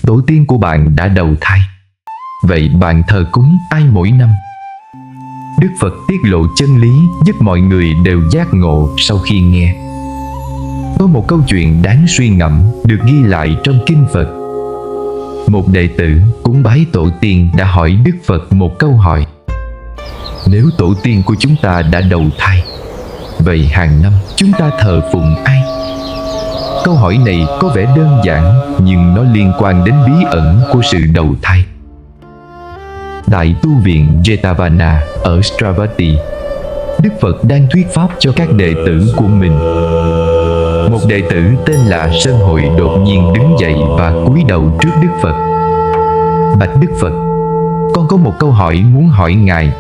Tổ tiên của bạn đã đầu thai. Vậy bạn thờ cúng ai mỗi năm? Đức Phật tiết lộ chân lý giúp mọi người đều giác ngộ sau khi nghe. Có một câu chuyện đáng suy ngẫm được ghi lại trong Kinh Phật. Một đệ tử cúng bái tổ tiên đã hỏi Đức Phật một câu hỏi: nếu tổ tiên của chúng ta đã đầu thai, vậy hàng năm chúng ta thờ phụng ai? Câu hỏi này có vẻ đơn giản, nhưng nó liên quan đến bí ẩn của sự đầu thai. Tại tu viện Jetavana ở Stravati, Đức Phật đang thuyết pháp cho các đệ tử của mình. Một đệ tử tên là Sơn Hội đột nhiên đứng dậy và cúi đầu trước Đức Phật. Bạch Đức Phật, con có một câu hỏi muốn hỏi Ngài.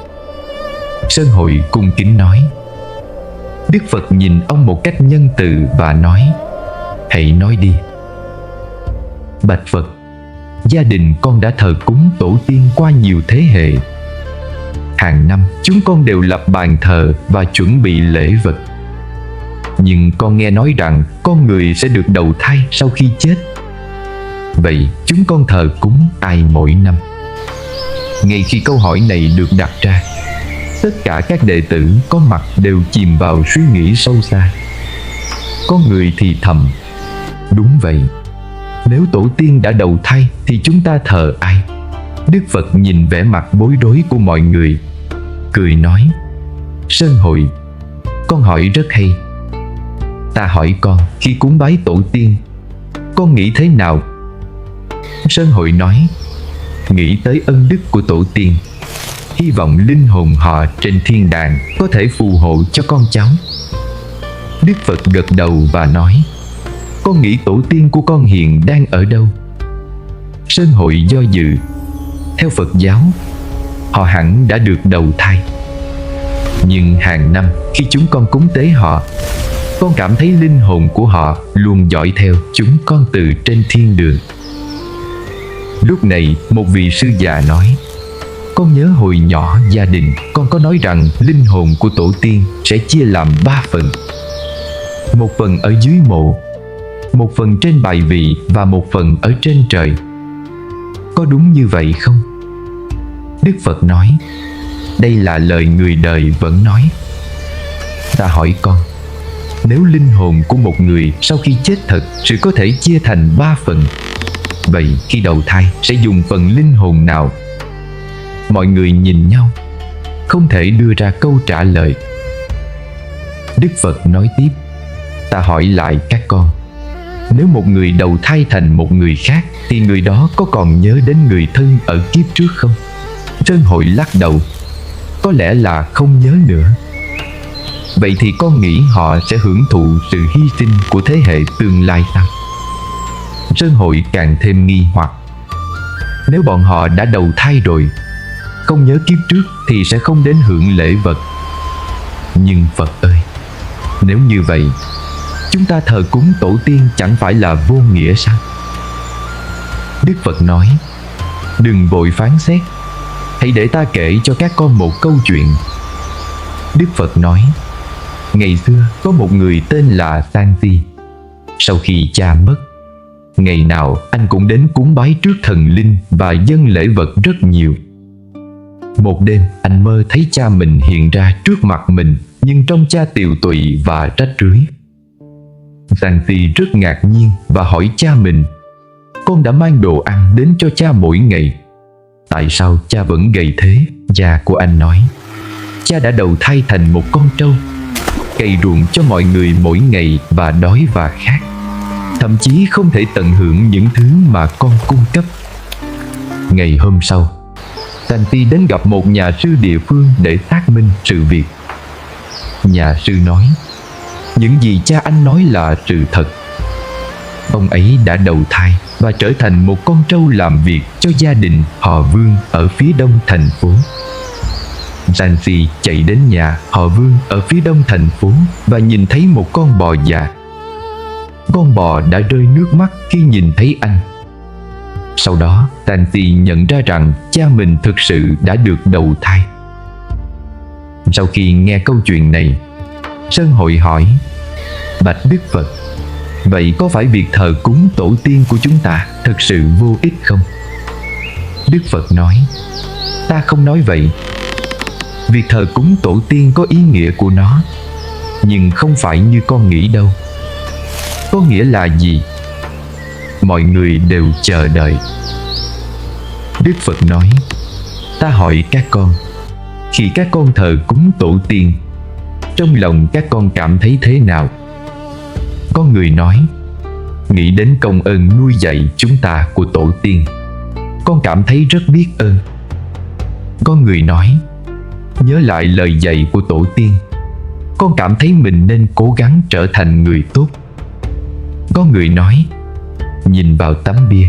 Sơn Hội cung kính nói. Đức Phật nhìn ông một cách nhân từ và nói: hãy nói đi. Bạch Phật, gia đình con đã thờ cúng tổ tiên qua nhiều thế hệ. Hàng năm chúng con đều lập bàn thờ và chuẩn bị lễ vật. Nhưng con nghe nói rằng con người sẽ được đầu thai sau khi chết. Vậy chúng con thờ cúng ai mỗi năm? Ngay khi câu hỏi này được đặt ra, tất cả các đệ tử có mặt đều chìm vào suy nghĩ sâu xa. Có người thì thầm: đúng vậy, nếu tổ tiên đã đầu thai thì chúng ta thờ ai? Đức Phật nhìn vẻ mặt bối rối của mọi người, cười nói: Sơn Hội, con hỏi rất hay. Ta hỏi con, khi cúng bái tổ tiên, con nghĩ thế nào? Sơn Hội nói: nghĩ tới ân đức của tổ tiên, hy vọng linh hồn họ trên thiên đàng có thể phù hộ cho con cháu. Đức Phật gật đầu và nói: con nghĩ tổ tiên của con hiện đang ở đâu? Sơn Hội do dự. Theo Phật giáo, họ hẳn đã được đầu thai. Nhưng hàng năm khi chúng con cúng tế họ, con cảm thấy linh hồn của họ luôn dõi theo chúng con từ trên thiên đường. Lúc này một vị sư già nói: con nhớ hồi nhỏ gia đình con có nói rằng linh hồn của tổ tiên sẽ chia làm 3 phần. Một phần ở dưới mộ, một phần trên bài vị và một phần ở trên trời. Có đúng như vậy không? Đức Phật nói: đây là lời người đời vẫn nói. Ta hỏi con, nếu linh hồn của một người sau khi chết thật sự có thể chia thành 3 phần, vậy khi đầu thai sẽ dùng phần linh hồn nào? Mọi người nhìn nhau, không thể đưa ra câu trả lời. Đức Phật nói tiếp: ta hỏi lại các con, nếu một người đầu thai thành một người khác thì người đó có còn nhớ đến người thân ở kiếp trước không? Sơn Hội lắc đầu: có lẽ là không nhớ nữa. Vậy thì con nghĩ họ sẽ hưởng thụ sự hy sinh của thế hệ tương lai sao? Sơn Hội càng thêm nghi hoặc. Nếu bọn họ đã đầu thai rồi, không nhớ kiếp trước thì sẽ không đến hưởng lễ vật. Nhưng Phật ơi, nếu như vậy, chúng ta thờ cúng tổ tiên chẳng phải là vô nghĩa sao? Đức Phật nói: đừng vội phán xét, hãy để ta kể cho các con một câu chuyện. Đức Phật nói: ngày xưa có một người tên là Santi. Sau khi cha mất, ngày nào anh cũng đến cúng bái trước thần linh và dâng lễ vật rất nhiều. Một đêm anh mơ thấy cha mình hiện ra trước mặt mình, nhưng trông cha tiều tụy và rách rưới. Santi rất ngạc nhiên và hỏi cha mình: con đã mang đồ ăn đến cho cha mỗi ngày, tại sao cha vẫn gầy thế? Cha của anh nói: cha đã đầu thai thành một con trâu, cày ruộng cho mọi người mỗi ngày và đói và khát, thậm chí không thể tận hưởng những thứ mà con cung cấp. Ngày hôm sau, Santi đến gặp một nhà sư địa phương để xác minh sự việc. Nhà sư nói: những gì cha anh nói là sự thật. Ông ấy đã đầu thai và trở thành một con trâu làm việc cho gia đình họ Vương ở phía đông thành phố. Santi chạy đến nhà họ Vương ở phía đông thành phố và nhìn thấy một con bò già. Con bò đã rơi nước mắt khi nhìn thấy anh. Sau đó, Santi nhận ra rằng cha mình thực sự đã được đầu thai. Sau khi nghe câu chuyện này, Sơn Hội hỏi: bạch Đức Phật, Vậy có phải việc thờ cúng tổ tiên của chúng ta thực sự vô ích không? Đức Phật nói, ta không nói vậy. Việc thờ cúng tổ tiên có ý nghĩa của nó, nhưng không phải như con nghĩ đâu. Có nghĩa là gì? Mọi người đều chờ đợi. Đức Phật nói, ta hỏi các con, khi các con thờ cúng tổ tiên, trong lòng các con cảm thấy thế nào? Có người nói, nghĩ đến công ơn nuôi dạy chúng ta của tổ tiên, con cảm thấy rất biết ơn. Có người nói, nhớ lại lời dạy của tổ tiên, con cảm thấy mình nên cố gắng trở thành người tốt. Có người nói, nhìn vào tấm bia,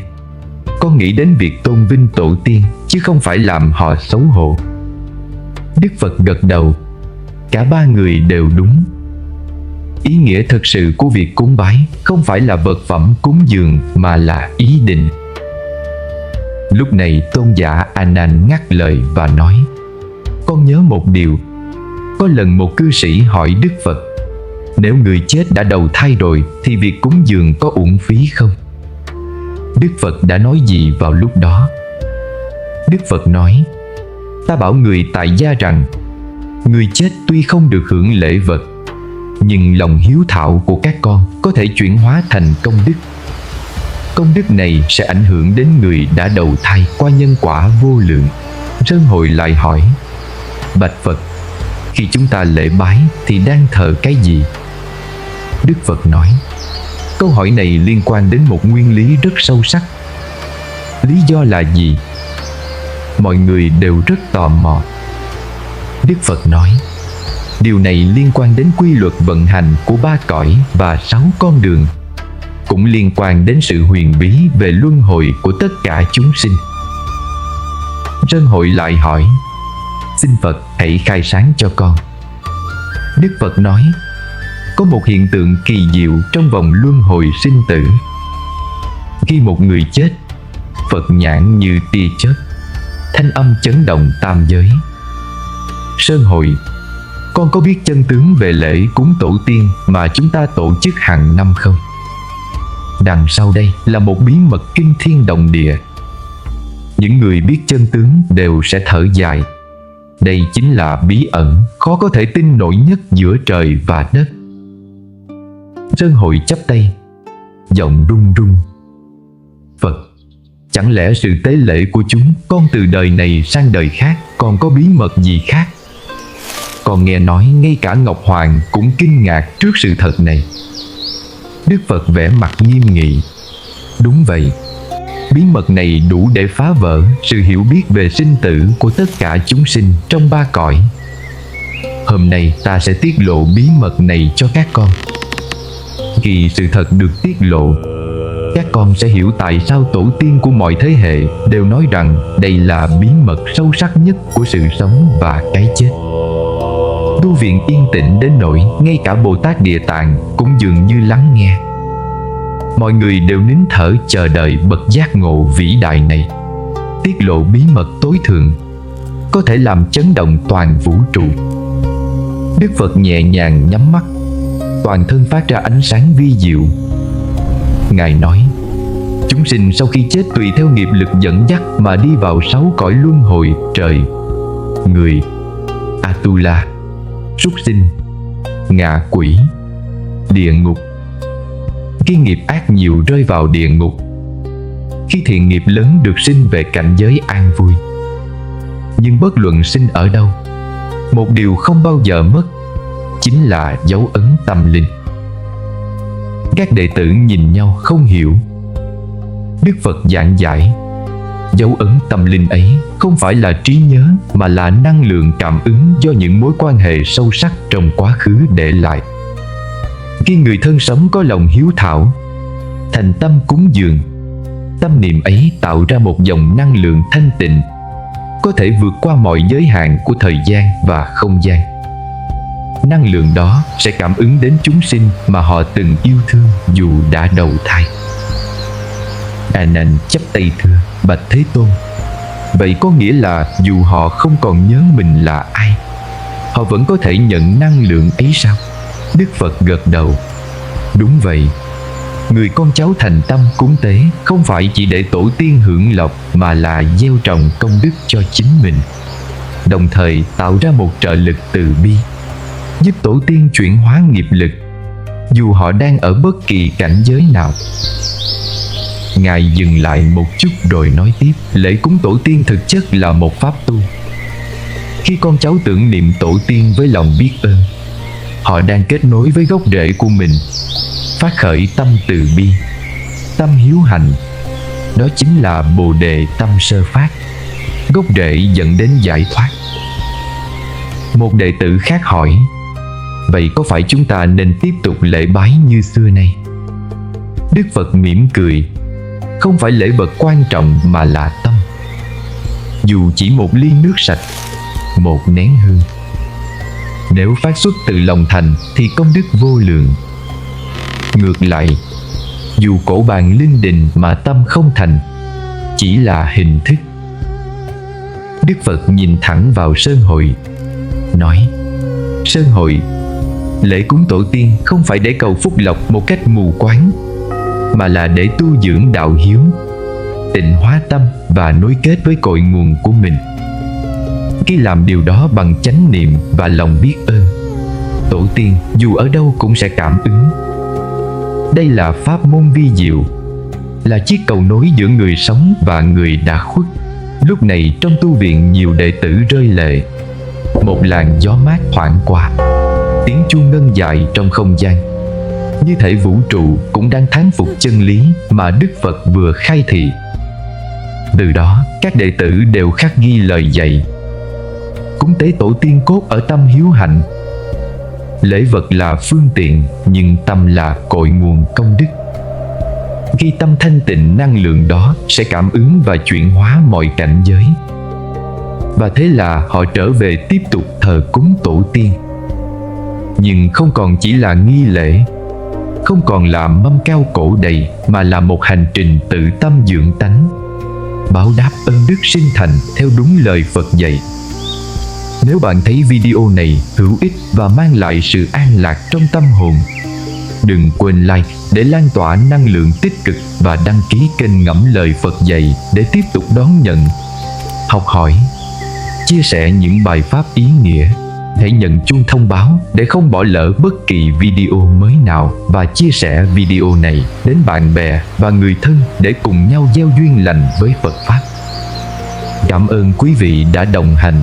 con nghĩ đến việc tôn vinh tổ tiên, chứ không phải làm họ xấu hổ. Đức Phật gật đầu, cả ba người đều đúng. Ý nghĩa thực sự của việc cúng bái không phải là vật phẩm cúng dường, mà là ý định. Lúc này tôn giả A Nan ngắt lời và nói, con nhớ một điều. Có lần một cư sĩ hỏi Đức Phật, nếu người chết đã đầu thai rồi thì việc cúng dường có uổng phí không? Đức Phật đã nói gì vào lúc đó? Đức Phật nói, ta bảo người tại gia rằng, người chết tuy không được hưởng lễ vật, nhưng lòng hiếu thảo của các con có thể chuyển hóa thành công đức. Công đức này sẽ ảnh hưởng đến người đã đầu thai qua nhân quả vô lượng. Sơn Hội lại hỏi, bạch Phật, khi chúng ta lễ bái thì đang thờ cái gì? Đức Phật nói, câu hỏi này liên quan đến một nguyên lý rất sâu sắc. Lý do là gì? Mọi người đều rất tò mò. Đức Phật nói, điều này liên quan đến quy luật vận hành của 3 cõi và 6 con đường, cũng liên quan đến sự huyền bí về luân hồi của tất cả chúng sinh. Sơn Hội lại hỏi, xin Phật hãy khai sáng cho con. Đức Phật nói, có một hiện tượng kỳ diệu trong vòng luân hồi sinh tử. Khi một người chết, Phật nhãn như tia chớp, thanh âm chấn động tam giới. Sơn Hội, con có biết chân tướng về lễ cúng tổ tiên mà chúng ta tổ chức hàng năm không? Đằng sau đây là một bí mật kinh thiên động địa. Những người biết chân tướng đều sẽ thở dài. Đây chính là bí ẩn khó có thể tin nổi nhất giữa trời và đất. Sơn Hội chắp tay, giọng run run. Phật, chẳng lẽ sự tế lễ của chúng con từ đời này sang đời khác còn có bí mật gì khác? Con nghe nói ngay cả Ngọc Hoàng cũng kinh ngạc trước sự thật này. Đức Phật vẻ mặt nghiêm nghị. Đúng vậy, bí mật này đủ để phá vỡ sự hiểu biết về sinh tử của tất cả chúng sinh trong 3 cõi. Hôm nay ta sẽ tiết lộ bí mật này cho các con. Khi sự thật được tiết lộ, các con sẽ hiểu tại sao tổ tiên của mọi thế hệ đều nói rằng đây là bí mật sâu sắc nhất của sự sống và cái chết. Tu viện yên tĩnh đến nỗi ngay cả Bồ Tát Địa Tạng cũng dường như lắng nghe. Mọi người đều nín thở chờ đợi bậc giác ngộ vĩ đại này tiết lộ bí mật tối thượng, có thể làm chấn động toàn vũ trụ. Đức Phật nhẹ nhàng nhắm mắt, toàn thân phát ra ánh sáng vi diệu. Ngài nói, chúng sinh sau khi chết tùy theo nghiệp lực dẫn dắt mà đi vào 6 cõi luân hồi: trời, người, Atula, súc sinh, ngạ quỷ, địa ngục. Khi nghiệp ác nhiều rơi vào địa ngục, khi thiện nghiệp lớn được sinh về cảnh giới an vui. Nhưng bất luận sinh ở đâu, một điều không bao giờ mất, chính là dấu ấn tâm linh. Các đệ tử nhìn nhau không hiểu. Đức Phật giảng giải, dấu ấn tâm linh ấy không phải là trí nhớ, mà là năng lượng cảm ứng do những mối quan hệ sâu sắc trong quá khứ để lại. Khi người thân sống có lòng hiếu thảo, thành tâm cúng dường, tâm niệm ấy tạo ra một dòng năng lượng thanh tịnh, có thể vượt qua mọi giới hạn của thời gian và không gian. Năng lượng đó sẽ cảm ứng đến chúng sinh mà họ từng yêu thương dù đã đầu thai. A Nan chắp tay thưa, bạch Thế Tôn, vậy có nghĩa là dù họ không còn nhớ mình là ai, họ vẫn có thể nhận năng lượng ấy sao? Đức Phật gật đầu, đúng vậy. người con cháu thành tâm cúng tế không phải chỉ để tổ tiên hưởng lộc, mà là gieo trồng công đức cho chính mình, đồng thời tạo ra một trợ lực từ bi, giúp tổ tiên chuyển hóa nghiệp lực, dù họ đang ở bất kỳ cảnh giới nào. Ngài dừng lại một chút rồi nói tiếp, lễ cúng tổ tiên thực chất là một pháp tu. Khi con cháu tưởng niệm tổ tiên với lòng biết ơn, họ đang kết nối với gốc rễ của mình, phát khởi tâm từ bi, tâm hiếu hành. Đó chính là Bồ Đề tâm sơ phát, gốc rễ dẫn đến giải thoát. Một đệ tử khác hỏi, vậy có phải chúng ta nên tiếp tục lễ bái như xưa nay? Đức Phật mỉm cười, không phải lễ vật quan trọng mà là tâm. Dù chỉ một ly nước sạch, một nén hương, nếu phát xuất từ lòng thành thì công đức vô lượng. Ngược lại, dù cổ bàn linh đình mà tâm không thành, chỉ là hình thức. Đức Phật nhìn thẳng vào Sơn Hội, nói, Sơn Hội, lễ cúng tổ tiên không phải để cầu phúc lộc một cách mù quáng, mà là để tu dưỡng đạo hiếu, tịnh hóa tâm và nối kết với cội nguồn của mình. Khi làm điều đó bằng chánh niệm và lòng biết ơn, tổ tiên dù ở đâu cũng sẽ cảm ứng. Đây là pháp môn vi diệu, là chiếc cầu nối giữa người sống và người đã khuất. Lúc này trong tu viện nhiều đệ tử rơi lệ. Một làn gió mát thoảng qua, tiếng chuông ngân dài trong không gian, như thể vũ trụ cũng đang thán phục chân lý mà Đức Phật vừa khai thị. Từ đó các đệ tử đều khắc ghi lời dạy. Cúng tế tổ tiên cốt ở tâm hiếu hạnh. Lễ vật là phương tiện, nhưng tâm là cội nguồn công đức. Khi tâm thanh tịnh, năng lượng đó sẽ cảm ứng và chuyển hóa mọi cảnh giới. Và thế là họ trở về tiếp tục thờ cúng tổ tiên. Nhưng không còn chỉ là nghi lễ, không còn là mâm cao cổ đầy, mà là một hành trình tự tâm dưỡng tánh, báo đáp ơn đức sinh thành theo đúng lời Phật dạy. Nếu bạn thấy video này hữu ích và mang lại sự an lạc trong tâm hồn, đừng quên like để lan tỏa năng lượng tích cực và đăng ký kênh Ngẫm Lời Phật Dạy để tiếp tục đón nhận, học hỏi, chia sẻ những bài pháp ý nghĩa. Hãy nhận chuông thông báo để không bỏ lỡ bất kỳ video mới nào, và chia sẻ video này đến bạn bè và người thân để cùng nhau gieo duyên lành với Phật Pháp. Cảm ơn quý vị đã đồng hành.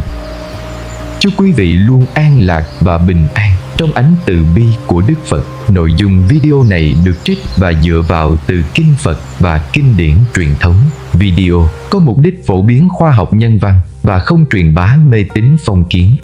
Chúc quý vị luôn an lạc và bình an trong ánh từ bi của Đức Phật. Nội dung video này được trích và dựa vào từ Kinh Phật và kinh điển truyền thống. Video có mục đích phổ biến khoa học nhân văn và không truyền bá mê tín phong kiến.